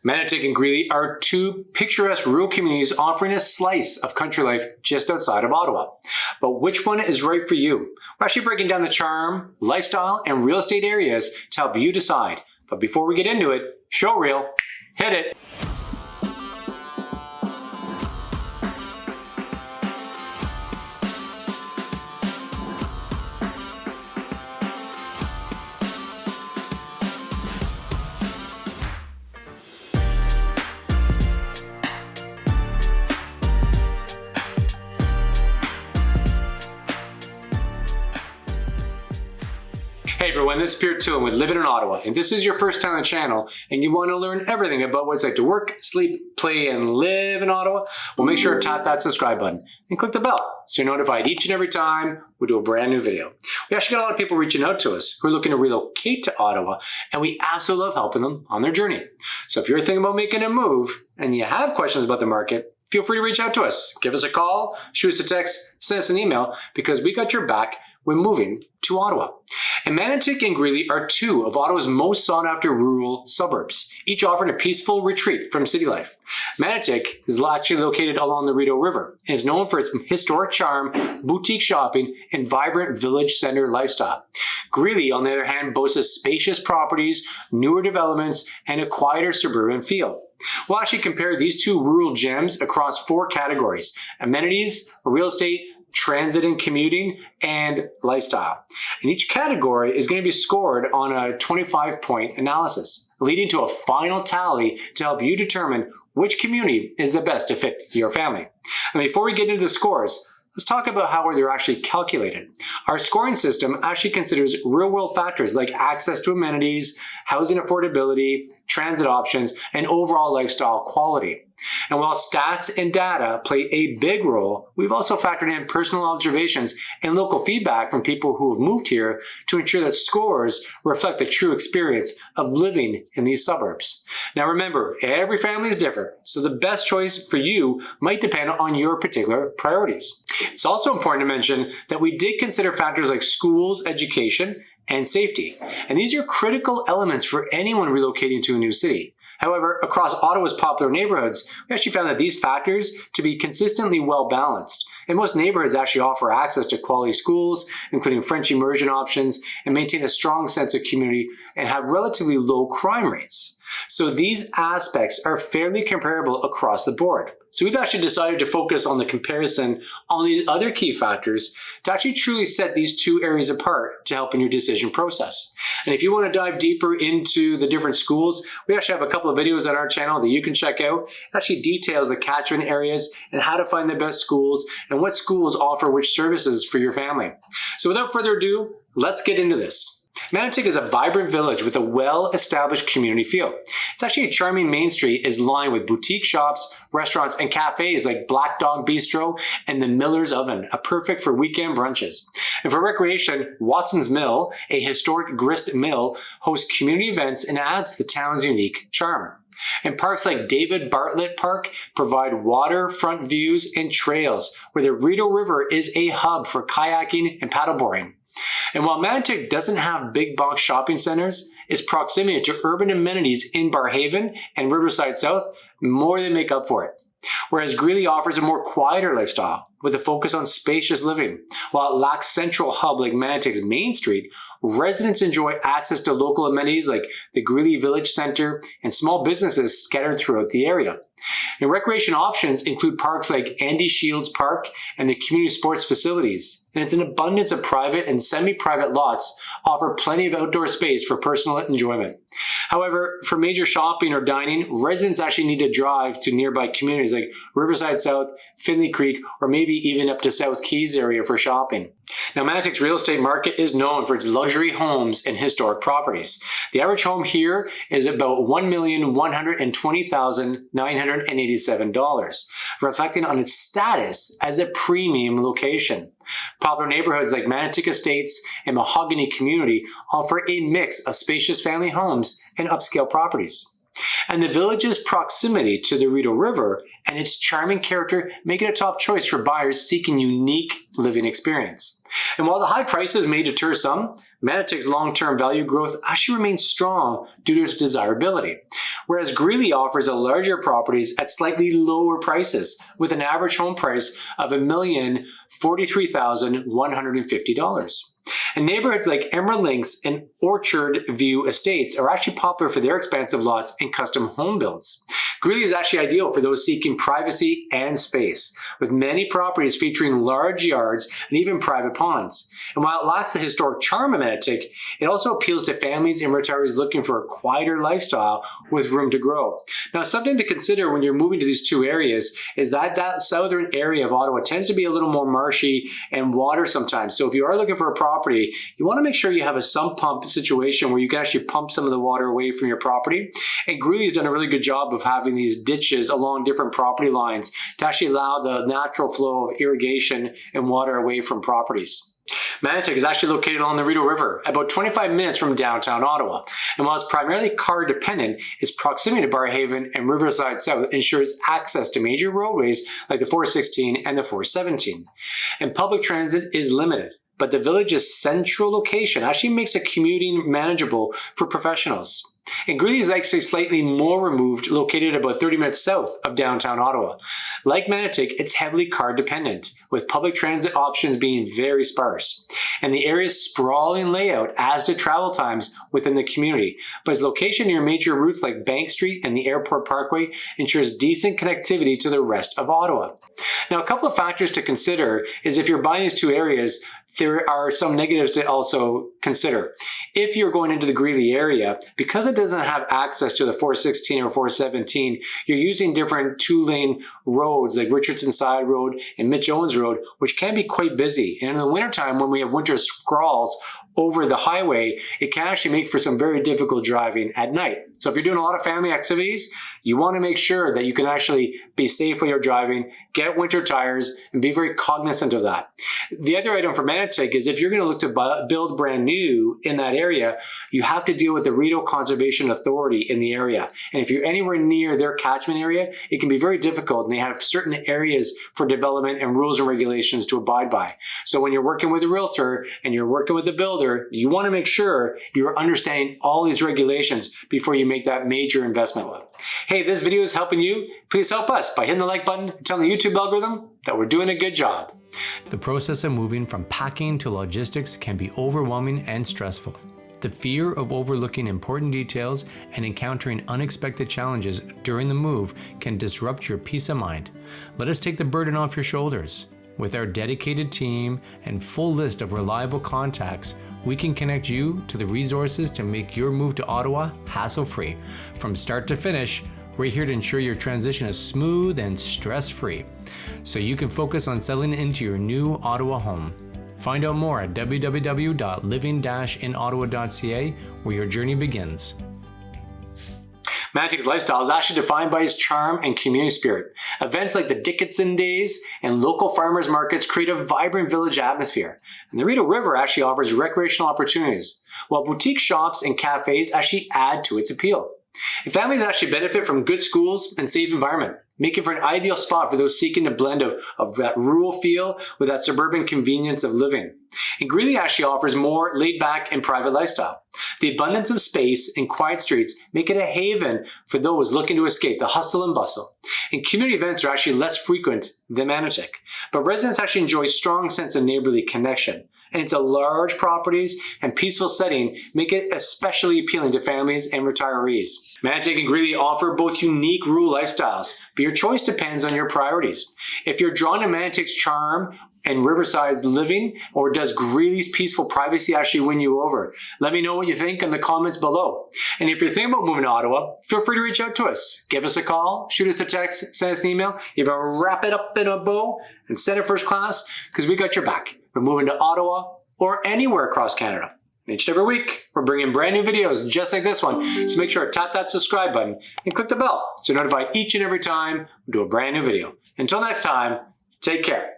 Manotick and Greely are two picturesque rural communities offering a slice of country life just outside of Ottawa. But which one is right for you? We're actually breaking down the charm, lifestyle, and real estate areas to help you decide. But before we get into it, show reel, hit it. Hey everyone, this is Pierre Tillin with Living in Ottawa, and this is your first time on the channel and you want to learn everything about what it's like to work, sleep, play, and live in Ottawa, well make sure to tap that subscribe button and click the bell so you're notified each and every time we do a brand new video. We actually got a lot of people reaching out to us who are looking to relocate to Ottawa, and we absolutely love helping them on their journey. So if you're thinking about making a move and you have questions about the market, feel free to reach out to us. Give us a call, shoot us a text, send us an email, because we got your back when moving to Ottawa. And Manotick and Greely are two of Ottawa's most sought after rural suburbs, each offering a peaceful retreat from city life. Manotick is actually located along the Rideau River and is known for its historic charm, boutique shopping, and vibrant village center lifestyle. Greely, on the other hand, boasts of spacious properties, newer developments, and a quieter suburban feel. We'll actually compare these two rural gems across four categories: amenities, real estate, transit and commuting, and lifestyle. And each category is going to be scored on a 25-point analysis, leading to a final tally to help you determine which community is the best to fit your family. And before we get into the scores, let's talk about how they're actually calculated. Our scoring system actually considers real-world factors like access to amenities, housing affordability, transit options, and overall lifestyle quality. And while stats and data play a big role, we've also factored in personal observations and local feedback from people who have moved here to ensure that scores reflect the true experience of living in these suburbs. Now remember, every family is different, so the best choice for you might depend on your particular priorities. It's also important to mention that we did consider factors like schools, education, and safety. And these are critical elements for anyone relocating to a new city. However, across Ottawa's popular neighborhoods, we actually found that these factors to be consistently well balanced. And most neighborhoods actually offer access to quality schools, including French immersion options, and maintain a strong sense of community and have relatively low crime rates. So these aspects are fairly comparable across the board. So we've actually decided to focus on the comparison on these other key factors to actually truly set these two areas apart to help in your decision process. And if you want to dive deeper into the different schools, we actually have a couple of videos on our channel that you can check out. It actually details the catchment areas and how to find the best schools and what schools offer which services for your family. So without further ado, let's get into this. Manotick is a vibrant village with a well-established community feel. It's actually a charming main street is lined with boutique shops, restaurants, and cafes like Black Dog Bistro and the Miller's Oven, a perfect for weekend brunches. And for recreation, Watson's Mill, a historic grist mill, hosts community events and adds to the town's unique charm. And parks like David Bartlett Park provide waterfront views and trails, where the Rideau River is a hub for kayaking and paddleboarding. And while Manotick doesn't have big box shopping centers, its proximity to urban amenities in Barrhaven and Riverside South more than make up for it. Whereas Greely offers a more quieter lifestyle with a focus on spacious living. While it lacks central hub like Manotick's Main Street, residents enjoy access to local amenities like the Greely Village Center and small businesses scattered throughout the area. And recreation options include parks like Andy Shields Park and the community sports facilities. And it's an abundance of private and semi-private lots offer plenty of outdoor space for personal enjoyment. However, for major shopping or dining, residents actually need to drive to nearby communities like Riverside South, Finley Creek, or maybe even up to South Keys area for shopping. Now, Manotick's real estate market is known for its luxury homes and historic properties. The average home here is about $1,120,987, reflecting on its status as a premium location. Popular neighborhoods like Manotick Estates and Mahogany Community offer a mix of spacious family homes and upscale properties. And the village's proximity to the Rideau River and its charming character make it a top choice for buyers seeking unique living experience. And while the high prices may deter some, Manotick's long-term value growth actually remains strong due to its desirability, whereas Greely offers a larger properties at slightly lower prices, with an average home price of $1,043,150. And neighborhoods like Emerald Links and Orchard View Estates are actually popular for their expansive lots and custom home builds. Greely is actually ideal for those seeking privacy and space, with many properties featuring large yards and even private ponds. And while it lacks the historic charm of Manotick, it also appeals to families and retirees looking for a quieter lifestyle with room to grow. Now, something to consider when you're moving to these two areas is that southern area of Ottawa tends to be a little more marshy and water sometimes. So if you are looking for a property, you want to make sure you have a sump pump situation where you can actually pump some of the water away from your property. And Greely has done a really good job of having these ditches along different property lines to actually allow the natural flow of irrigation and water away from properties. Manotick is actually located along the Rideau River, about 25 minutes from downtown Ottawa. And while it's primarily car dependent, its proximity to Barrhaven and Riverside South ensures access to major roadways like the 416 and the 417. And public transit is limited, but the village's central location actually makes a commuting manageable for professionals. And Greely is actually slightly more removed, located about 30 minutes south of downtown Ottawa. Like Manotick, it's heavily car dependent, with public transit options being very sparse. And the area's sprawling layout adds to travel times within the community, but its location near major routes like Bank Street and the Airport Parkway ensures decent connectivity to the rest of Ottawa. Now, a couple of factors to consider is if you're buying these two areas, there are some negatives to also consider. If you're going into the Greely area, because it doesn't have access to the 416 or 417, you're using different two-lane roads like Richardson Side Road and Mitch Owens Road, which can be quite busy. And in the wintertime, when we have winter squalls over the highway, it can actually make for some very difficult driving at night. So if you're doing a lot of family activities, you want to make sure that you can actually be safe when you're driving, get winter tires, and be very cognizant of that. The other item for Manotick is if you're going to look to build brand new in that area, you have to deal with the Rideau Conservation Authority in the area. And if you're anywhere near their catchment area, it can be very difficult, and they have certain areas for development and rules and regulations to abide by. So when you're working with a realtor and you're working with a builder, you want to make sure you're understanding all these regulations before you make that major investment. Hey, this video is helping you. Please help us by hitting the like button and telling the YouTube algorithm that we're doing a good job. The process of moving from packing to logistics can be overwhelming and stressful. The fear of overlooking important details and encountering unexpected challenges during the move can disrupt your peace of mind. Let us take the burden off your shoulders. With our dedicated team and full list of reliable contacts, we can connect you to the resources to make your move to Ottawa hassle-free. From start to finish, we're here to ensure your transition is smooth and stress-free, so you can focus on settling into your new Ottawa home. Find out more at www.living-inottawa.ca, where your journey begins. Manotick's lifestyle is actually defined by its charm and community spirit. Events like the Dickinson Days and local farmers markets create a vibrant village atmosphere. And the Rideau River actually offers recreational opportunities, while boutique shops and cafes actually add to its appeal. And families actually benefit from good schools and safe environment, making for an ideal spot for those seeking a blend of that rural feel with that suburban convenience of living. And Greely actually offers more laid-back and private lifestyle. The abundance of space and quiet streets make it a haven for those looking to escape the hustle and bustle. And community events are actually less frequent than Manotick, but residents actually enjoy a strong sense of neighborly connection. And its large properties and peaceful setting make it especially appealing to families and retirees. Manotick and Greely offer both unique rural lifestyles, but your choice depends on your priorities. If you're drawn to Manotick's charm and Riverside's living, or does Greely's peaceful privacy actually win you over? Let me know what you think in the comments below. And if you're thinking about moving to Ottawa, feel free to reach out to us. Give us a call, shoot us a text, send us an email. You can wrap it up in a bow and send it first class, because we got your back. We're moving to Ottawa or anywhere across Canada. Each and every week, we're bringing brand new videos just like this one. So make sure to tap that subscribe button and click the bell so you're notified each and every time we do a brand new video. Until next time, take care.